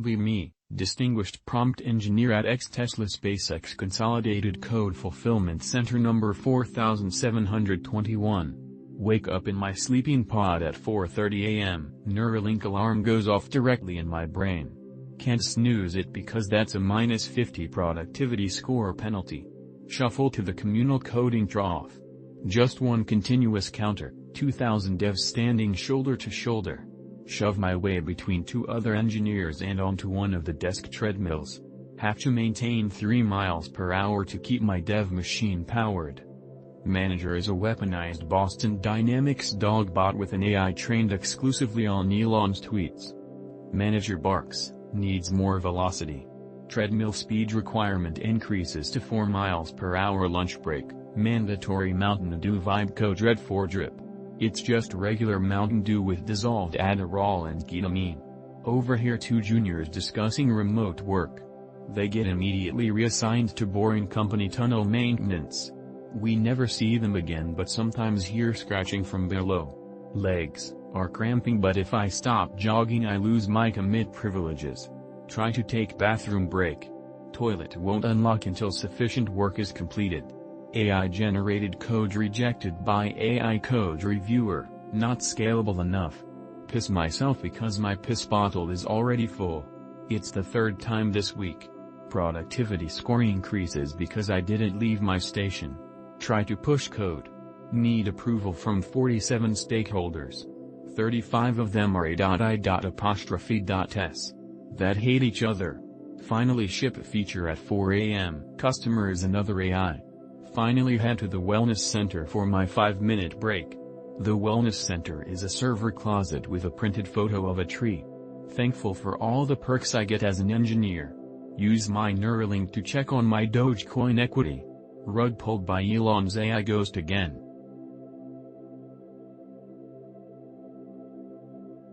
Me, Distinguished Prompt Engineer at Tesla SpaceX Consolidated Code Fulfillment Center number 4721. Wake up in my sleeping pod at 4:30 a.m. Neuralink alarm goes off directly in my brain. Can't snooze it because that's a -50 productivity score penalty. Shuffle to the communal coding trough. Just one continuous counter, 2,000 devs standing shoulder to shoulder. Shove my way between two other engineers and onto one of the desk treadmills. Have to maintain 3 miles per hour to keep my dev machine powered. Manager is a weaponized Boston Dynamics dog bot with an AI trained exclusively on Elon's tweets. Manager barks, needs more velocity. Treadmill speed requirement increases to 4 miles per hour lunch break, mandatory Mountain Dew Vibe Coach Red 4 drip. It's just regular Mountain Dew with dissolved Adderall and ketamine. Overhear two juniors discussing remote work. They get immediately reassigned to boring company tunnel maintenance. We never see them again but sometimes hear scratching from below. Legs are cramping but if I stop jogging I lose my commit privileges. Try to take bathroom break. Toilet won't unlock until sufficient work is completed. AI-generated code rejected by AI code reviewer, not scalable enough. Piss myself because my piss bottle is already full. It's the third time this week. Productivity score increases because I didn't leave my station. Try to push code. Need approval from 47 stakeholders. 35 of them are a.i.s that hate each other. Finally ship a feature at 4 a.m. Customer is another AI. Finally head to the wellness center for my 5-minute break. The wellness center is a server closet with a printed photo of a tree. Thankful for all the perks I get as an engineer. Use my Neuralink to check on my Dogecoin equity. Rug pulled by Elon's AI ghost again.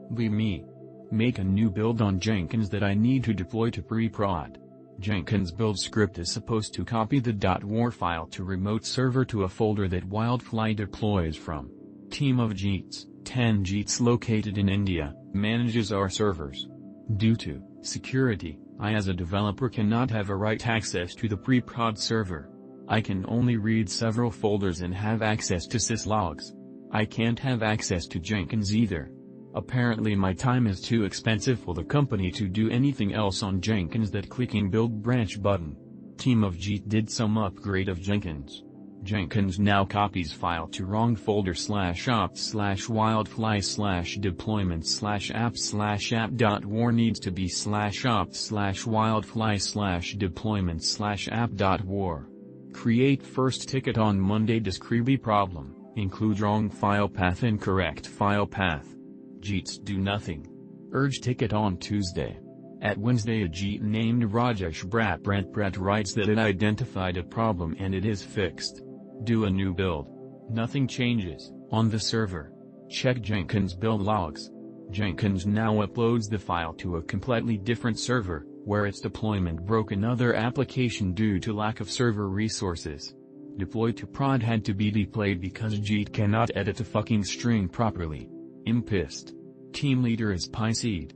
Me. Make a new build on Jenkins that I need to deploy to pre-prod. Jenkins build script is supposed to copy the .war file to remote server to a folder that Wildfly deploys from. Team of JITs, 10 JITs located in India, manages our servers. Due to security, I as a developer cannot have a write access to the pre-prod server. I can only read several folders and have access to syslogs. I can't have access to Jenkins either. Apparently my time is too expensive for the company to do anything else on Jenkins that clicking build branch button. Team of JIT did some upgrade of Jenkins. Jenkins now copies file to wrong folder /opt/deployment/app/app.war needs to be /opt/wildfly/deployment/app.war. Create first ticket on Monday. Describe problem, include wrong file path and correct file path. JITs do nothing. Urge ticket on Tuesday. At Wednesday a JIT named Rajesh Brett writes that it identified a problem and it is fixed. Do a new build. Nothing changes on the server. Check Jenkins build logs. Jenkins now uploads the file to a completely different server, where its deployment broke another application due to lack of server resources. Deploy to prod had to be deployed because JIT cannot edit a fucking string properly. I'm pissed. Team leader is pissed.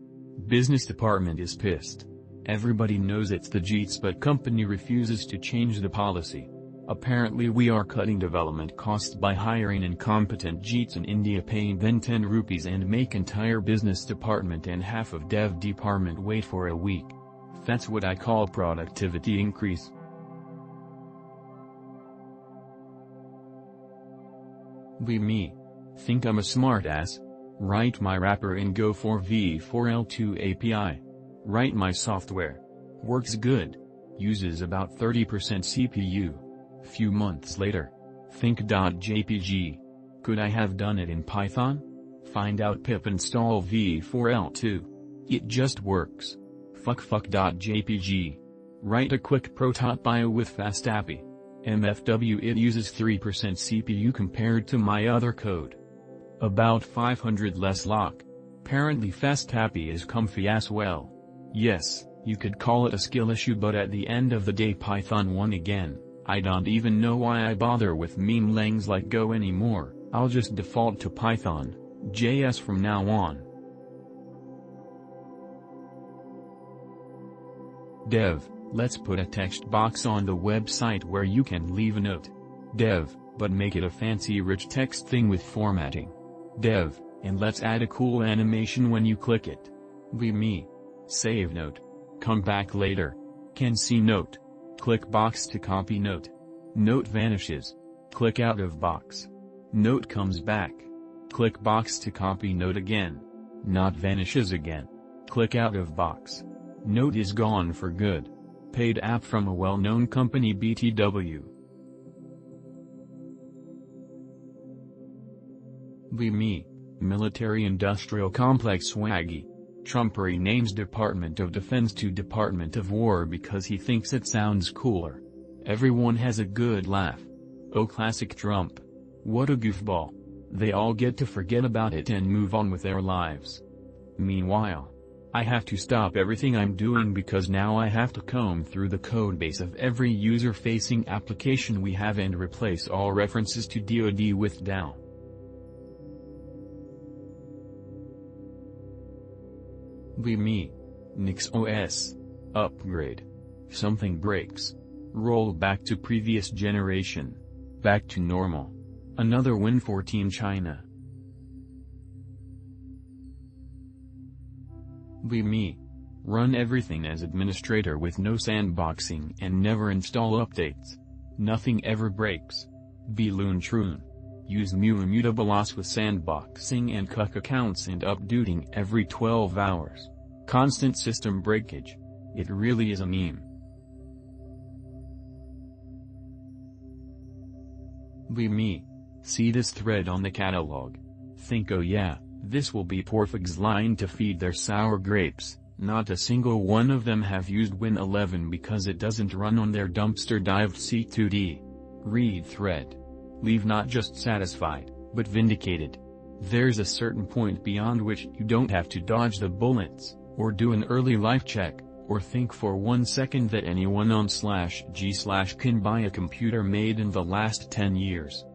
Business department is pissed. Everybody knows it's the JITs but company refuses to change the policy. Apparently we are cutting development costs by hiring incompetent JITs in India paying them 10 rupees and make entire business department and half of dev department wait for a week. That's what I call productivity increase. Me. Think I'm a smartass? Write my wrapper in Go for v4l2 API. Write my software. Works good. Uses about 30% CPU. Few months later. Think.jpg. Could I have done it in Python? Find out pip install v4l2. It just works. Fuck.jpg. Write a quick prototype with FastAPI. MFW it uses 3% CPU compared to my other code. About 500 less lock. Apparently FastAPI is comfy as well. Yes, you could call it a skill issue but at the end of the day Python won again. I don't even know why I bother with meme langs like Go anymore. I'll just default to Python, JS from now on. Dev, let's put a text box on the website where you can leave a note. Dev, but make it a fancy rich text thing with formatting. Dev, and let's add a cool animation when you click it. Me. Save note. Come back later. Can see note. Click box to copy note. Note vanishes. Click out of box. Note comes back. Click box to copy note again. Not vanishes again. Click out of box. Note is gone for good. Paid app from a well-known company BTW. Me. Military-industrial complex swaggy. Trump renames Department of Defense to Department of War because he thinks it sounds cooler. Everyone has a good laugh. Oh, classic Trump. What a goofball. They all get to forget about it and move on with their lives. Meanwhile, I have to stop everything I'm doing because now I have to comb through the codebase of every user-facing application we have and replace all references to DoD with DAO. Me. Nix OS. Upgrade. Something breaks. Roll back to previous generation. Back to normal. Another win for Team China. Me. Run everything as administrator with no sandboxing and never install updates. Nothing ever breaks. Loon Troon. Use Mutabolas with sandboxing and cuck accounts and updating every 12 hours. Constant system breakage. It really is a meme. Me. See this thread on the catalog. Think, oh yeah, this will be Porfig's line to feed their sour grapes. Not a single one of them have used Win11 because it doesn't run on their dumpster-dived C2D. Read thread. Leave not just satisfied, but vindicated. There's a certain point beyond which you don't have to dodge the bullets, or do an early life check, or think for 1 second that anyone on /g/ can buy a computer made in the last 10 years.